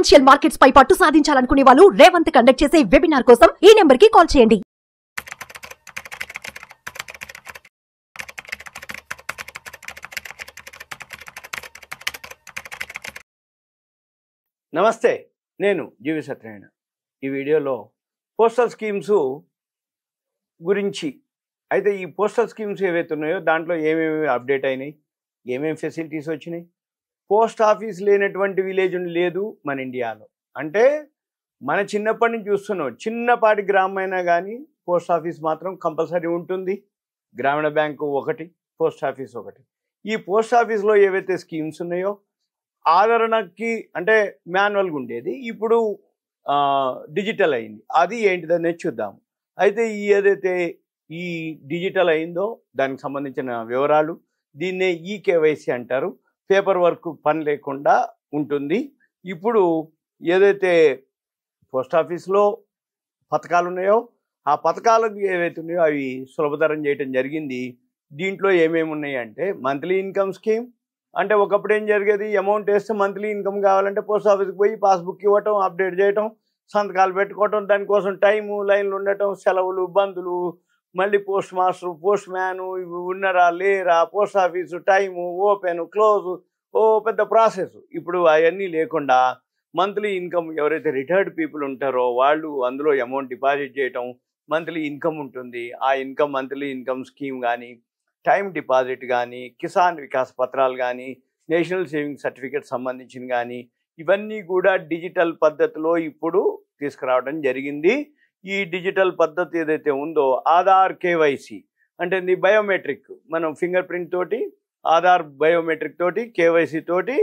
Financial markets పై పట్టు సాధించాలనుకునే వాళ్ళు Revanth conduct చేసే వెబినార్ కోసం ఈ నెంబర్ కి కాల్ చేయండి. నమస్తే, నేను జీవి సత్యనారాయణ. ఈ వీడియోలో పోస్టల్ స్కీమ్స్ గురించి అయితే ఈ పోస్టల్ స్కీమ్స్ ఏవైతే ఉన్నాయో దాంట్లో ఏమేమి అప్డేట్ అయినాయి, ఏమేమి ఫెసిలిటీస్ వచ్చినాయి. పోస్ట్ ఆఫీస్ లేనటువంటి విలేజ్ లేదు మన ఇండియాలో. అంటే మన చిన్నప్పటి నుంచి చూస్తున్నాం, చిన్నపాటి గ్రామం అయినా కానీ పోస్ట్ ఆఫీస్ మాత్రం కంపల్సరీ ఉంటుంది. గ్రామీణ బ్యాంకు ఒకటి, పోస్ట్ ఆఫీస్ ఒకటి. ఈ పోస్ట్ ఆఫీస్లో ఏవైతే స్కీమ్స్ ఉన్నాయో ఆదరణకి అంటే మాన్యువల్గా ఉండేది, ఇప్పుడు డిజిటల్ అయింది. అది ఏంటిదనేది చూద్దాము. అయితే ఏదైతే ఈ డిజిటల్ అయిందో దానికి సంబంధించిన వివరాలు, దీన్నే ఈకేవైసీ అంటారు. పేపర్ వర్క్ పని లేకుండా ఉంటుంది. ఇప్పుడు ఏదైతే పోస్ట్ ఆఫీస్లో పథకాలు ఉన్నాయో ఆ పథకాలకు ఏవైతే ఉన్నాయో అవి సులభతరం చేయటం జరిగింది. దీంట్లో ఏమేమి ఉన్నాయి అంటే మంత్లీ ఇన్కమ్ స్కీమ్. అంటే ఒకప్పుడు ఏం జరిగేది, అమౌంట్ వేస్తే మంత్లీ ఇన్కమ్ కావాలంటే పోస్ట్ ఆఫీస్కి పోయి పాస్బుక్ ఇవ్వటం, అప్డేట్ చేయటం, సంతకాలు పెట్టుకోవటం, దానికోసం టైము, లైన్లు ఉండటం, సెలవులు, బంధులు, మళ్ళీ పోస్ట్ మాస్టర్, పోస్ట్ మ్యాను, ఇవి ఉన్నారా లేరా, post office time, open close, పెద్ద ప్రాసెస్. ఇప్పుడు అవన్నీ లేకుండా మంత్లీ ఇన్కమ్ ఎవరైతే రిటైర్డ్ పీపుల్ ఉంటారో వాళ్ళు అందులో అమౌంట్ డిపాజిట్ చేయటం, మంత్లీ ఇన్కమ్ ఉంటుంది. ఆ ఇన్కమ్ మంత్లీ ఇన్కమ్ స్కీమ్ కానీ, టైం డిపాజిట్ కానీ, కిసాన్ వికాస్ పత్రాలు కానీ, నేషనల్ సేవింగ్ సర్టిఫికేట్ సంబంధించిన కానీ ఇవన్నీ కూడా డిజిటల్ పద్ధతిలో ఇప్పుడు తీసుకురావడం జరిగింది. ఈ డిజిటల్ పద్ధతి ఏదైతే ఉందో ఆధార్ కేవైసీ అంటే బయోమెట్రిక్, మనం ఫింగర్ ప్రింట్ తోటి, ఆధార్ బయోమెట్రిక్ తోటి, కేవైసీ తోటి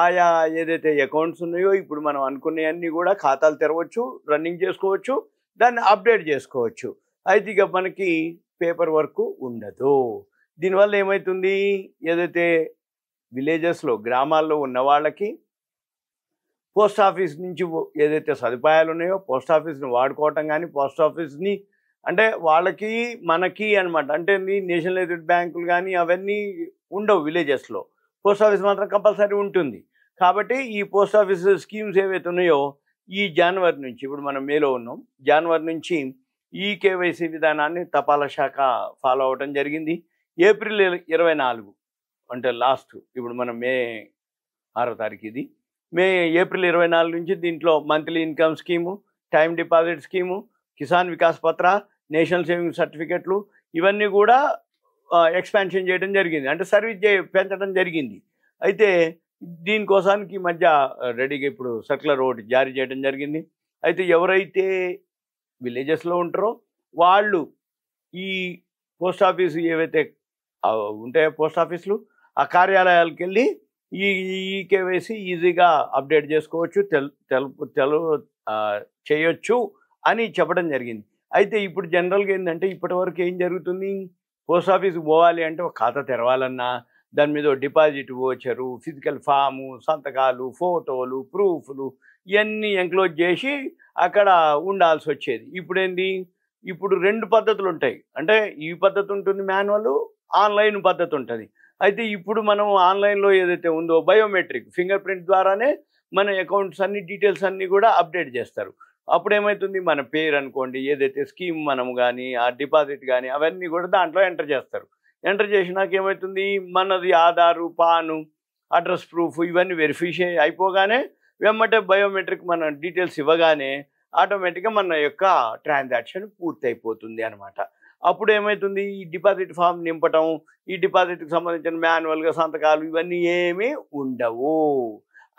ఆయా ఏదైతే అకౌంట్స్ ఉన్నాయో ఇప్పుడు మనం అనుకునేవన్నీ కూడా ఖాతాలు తెరవచ్చు, రన్నింగ్ చేసుకోవచ్చు, దాన్ని అప్డేట్ చేసుకోవచ్చు. అయితే ఇక మనకి పేపర్ వర్క్ ఉండదు. దీనివల్ల ఏమవుతుంది, ఏదైతే విలేజెస్లో గ్రామాల్లో ఉన్న వాళ్ళకి పోస్ట్ ఆఫీస్ నుంచి ఏదైతే సదుపాయాలు ఉన్నాయో పోస్ట్ ఆఫీస్ని వాడుకోవటం కానీ, పోస్ట్ ఆఫీస్ని అంటే వాళ్ళకి మనకి అనమాట. అంటే నేషనల్ ఎయిడెడ్ బ్యాంకులు కానీ అవన్నీ ఉండవు విలేజెస్లో, పోస్ట్ ఆఫీస్ మాత్రం కంపల్సరీ ఉంటుంది. కాబట్టి ఈ పోస్ట్ ఆఫీస్ స్కీమ్స్ ఏవైతే ఉన్నాయో ఈ జనవరి నుంచి, ఇప్పుడు మనం మేలో ఉన్నాం, జనవరి నుంచి ఈ కేవైసీ విధానాన్ని తపాలా శాఖ ఫాలో అవ్వడం జరిగింది. ఏప్రిల్ 24 అంటే లాస్ట్, ఇప్పుడు మనం మే 6వ తారీఖు, ఇది ఏప్రిల్ 24 నుంచి దీంట్లో monthly income scheme, time deposit scheme, Kisan Vikas పత్ర, నేషనల్ సేవింగ్ సర్టిఫికెట్లు ఇవన్నీ కూడా ఎక్స్పాన్షన్ చేయడం జరిగింది. అంటే సర్వీస్ పెంచడం జరిగింది. అయితే దీనికోసానికి మధ్య రెడీగా ఇప్పుడు సర్క్యులర్ ఒకటి జారీ చేయడం జరిగింది. అయితే ఎవరైతే విలేజెస్లో ఉంటారో వాళ్ళు ఈ పోస్ట్ ఆఫీసు ఏవైతే ఉంటాయో పోస్ట్ ఆఫీసులు ఆ కార్యాలయాలకు వెళ్ళి ఈ కేవైసీ ఈజీగా అప్డేట్ చేసుకోవచ్చు, చేయొచ్చు అని చెప్పడం జరిగింది. అయితే ఇప్పుడు జనరల్గా ఏంటంటే ఇప్పటివరకు ఏం జరుగుతుంది, పోస్ట్ ఆఫీస్కి పోవాలి అంటే ఒక ఖాతా తెరవాలన్నా దాని మీద డిపాజిట్ వోచరు, ఫిజికల్ ఫాము, సంతకాలు, ఫోటోలు, ప్రూఫ్లు ఇవన్నీ ఎంక్లోజ్ చేసి అక్కడ ఉండాల్సి వచ్చేది. ఇప్పుడు ఏంది, ఇప్పుడు 2 పద్ధతులు ఉంటాయి. అంటే ఈ పద్ధతి ఉంటుంది మాన్యువల్, ఆన్లైన్ పద్ధతి ఉంటుంది. అయితే ఇప్పుడు మనం ఆన్లైన్లో ఏదైతే ఉందో బయోమెట్రిక్ ఫింగర్ ప్రింట్ ద్వారానే మన అకౌంట్స్ అన్ని డీటెయిల్స్ అన్నీ కూడా అప్డేట్ చేస్తారు. అప్పుడు ఏమవుతుంది, మన పేరు అనుకోండి, ఏదైతే స్కీమ్ మనము కానీ ఆ డిపాజిట్ కానీ అవన్నీ కూడా దాంట్లో ఎంటర్ చేస్తారు. ఎంటర్ చేసినాక ఏమవుతుంది, మనది ఆధారు, పాను, అడ్రస్ ప్రూఫ్ ఇవన్నీ వెరిఫై అయిపోగానే వెంబటే బయోమెట్రిక్ మన డీటెయిల్స్ ఇవ్వగానే ఆటోమేటిక్గా మన యొక్క ట్రాన్సాక్షన్ పూర్తి అయిపోతుంది అనమాట. అప్పుడు ఏమవుతుంది, ఈ డిపాజిట్ ఫామ్ నింపటం, ఈ డిపాజిట్కి సంబంధించిన మాన్యువల్గా సంతకాలు ఇవన్నీ ఏమీ ఉండవు.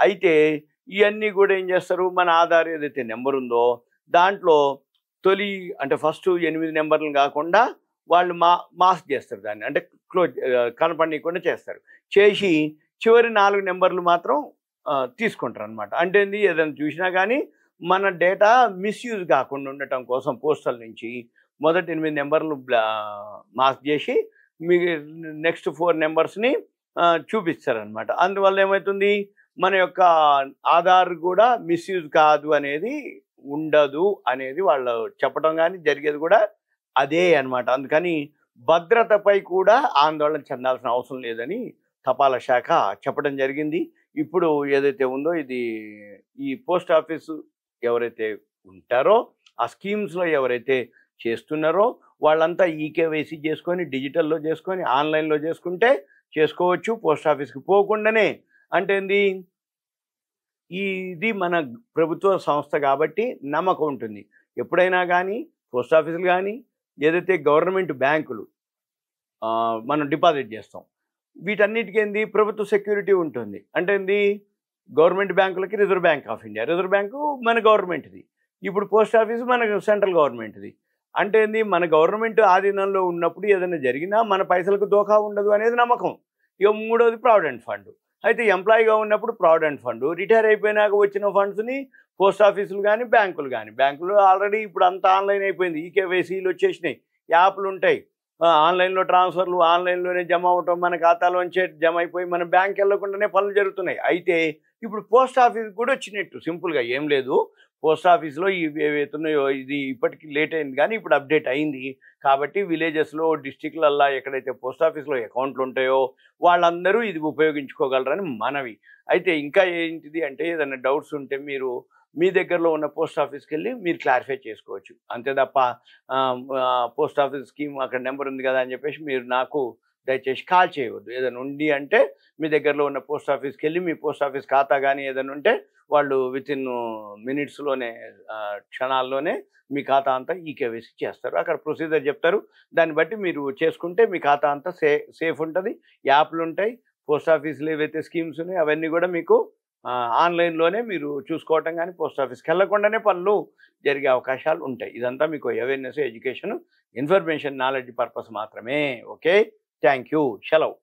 అయితే ఇవన్నీ కూడా ఏం చేస్తారు, మన ఆధార్ ఏదైతే నెంబర్ ఉందో దాంట్లో తొలి అంటే ఫస్ట్ 8 నెంబర్లు కాకుండా వాళ్ళు మాస్క్ చేస్తారు, దాన్ని అంటే క్లోజ్ కనపడకుండా చేస్తారు. చేసి చివరి 4 నెంబర్లు మాత్రం తీసుకుంటారు అనమాట. అంటే ఏదైనా చూసినా కానీ మన డేటా మిస్యూజ్ కాకుండా ఉండటం కోసం పోస్టల్ నుంచి మొదటి 8 నెంబర్లు మార్క్ చేసి మీ నెక్స్ట్ 4 నెంబర్స్ని చూపిస్తారనమాట. అందువల్ల ఏమవుతుంది, మన యొక్క ఆధార్ కూడా మిస్యూజ్ కాదు అనేది ఉండదు అనేది వాళ్ళు చెప్పడం కానీ జరిగేది కూడా అదే అనమాట. అందుకని భద్రతపై కూడా ఆందోళన చెందాల్సిన అవసరం లేదని తపాలా శాఖ చెప్పడం జరిగింది. ఇప్పుడు ఏదైతే ఉందో ఇది ఈ పోస్ట్ ఆఫీసు ఎవరైతే ఉంటారో ఆ స్కీమ్స్లో ఎవరైతే చేస్తున్నారో వాళ్ళంతా ఈకేవైసీ చేసుకొని డిజిటల్లో చేసుకొని ఆన్లైన్లో చేసుకుంటే చేసుకోవచ్చు. పోస్ట్ ఆఫీస్కి పోకుండానే అంటే ఏంది ఇది మన ప్రభుత్వ సంస్థ కాబట్టి నమ్మకం ఉంటుంది. ఎప్పుడైనా కానీ పోస్ట్ ఆఫీసులు కానీ ఏదైతే గవర్నమెంట్ బ్యాంకులు మనం డిపాజిట్ చేస్తాం వీటన్నిటికీ ఏంది ప్రభుత్వ సెక్యూరిటీ ఉంటుంది. అంటే ఏంది గవర్నమెంట్ బ్యాంకులకి reserve bank of India, reserve bank మన గవర్నమెంట్ది. ఇప్పుడు పోస్ట్ ఆఫీసు మన సెంట్రల్ గవర్నమెంట్ది. అంటే ఏంది మన గవర్నమెంట్ ఆధీనంలో ఉన్నప్పుడు ఏదైనా జరిగినా మన పైసలకు దోఖా ఉండదు అనేది నమ్మకం. ఇక మూడోది ప్రావిడెంట్ ఫండ్. అయితే ఎంప్లాయీగా ఉన్నప్పుడు ప్రావిడెంట్ ఫండ్, రిటైర్ అయిపోయినాక వచ్చిన ఫండ్స్ని పోస్ట్ ఆఫీసులు కానీ బ్యాంకులు ఆల్రెడీ ఇప్పుడు అంతా ఆన్లైన్ అయిపోయింది. ఈకేవైసీలు వచ్చేసినాయి, యాప్లు ఉంటాయి, ఆన్లైన్లో ట్రాన్స్ఫర్లు ఆన్లైన్లోనే జమ అవటం, మన ఖాతాలోంచే జమ అయిపోయి మన బ్యాంక్ వెళ్ళకుండానే పనులు జరుగుతున్నాయి. అయితే ఇప్పుడు పోస్ట్ ఆఫీస్ కూడా వచ్చినట్టు సింపుల్గా ఏం లేదు. పోస్ట్ ఆఫీస్లో ఇవి ఏవైతున్నాయో ఇది ఇప్పటికీ లేట్ అయింది కానీ ఇప్పుడు అప్డేట్ అయింది కాబట్టి విలేజెస్లో డిస్టిక్లల్లా ఎక్కడైతే పోస్ట్ ఆఫీస్లో అకౌంట్లు ఉంటాయో వాళ్ళందరూ ఇది ఉపయోగించుకోగలరని మనవి. అయితే ఇంకా ఏంటిది అంటే ఏదైనా డౌట్స్ ఉంటే మీరు మీ దగ్గరలో ఉన్న పోస్ట్ ఆఫీస్కి వెళ్ళి మీరు క్లారిఫై చేసుకోవచ్చు. అంతే తప్ప పోస్ట్ ఆఫీస్ స్కీమ్ అక్కడ నెంబర్ ఉంది కదా అని చెప్పేసి మీరు నాకు దయచేసి కాల్ చేయవద్దు. ఏదైనా ఉంది అంటే మీ దగ్గరలో ఉన్న పోస్ట్ ఆఫీస్కి వెళ్ళి మీ పోస్ట్ ఆఫీస్ ఖాతా కానీ ఏదైనా ఉంటే వాళ్ళు వితిన్ మినిట్స్లోనే క్షణాల్లోనే మీ ఖాతా అంతా ఈకేవైసీ చేస్తారు. అక్కడ ప్రొసీజర్ చెప్తారు, దాన్ని బట్టి మీరు చేసుకుంటే మీ ఖాతా అంతా సేఫ్ ఉంటుంది. యాప్లు ఉంటాయి, పోస్ట్ ఆఫీస్లో ఏవైతే స్కీమ్స్ ఉన్నాయో అవన్నీ కూడా మీకు ఆన్లైన్లోనే మీరు చూసుకోవటం కానీ పోస్ట్ ఆఫీస్కి వెళ్ళకుండానే పనులు జరిగే అవకాశాలు ఉంటాయి. ఇదంతా మీకు awareness, education, information, knowledge purpose మాత్రమే. ఓకే, థ్యాంక్ యూ, సెలవు.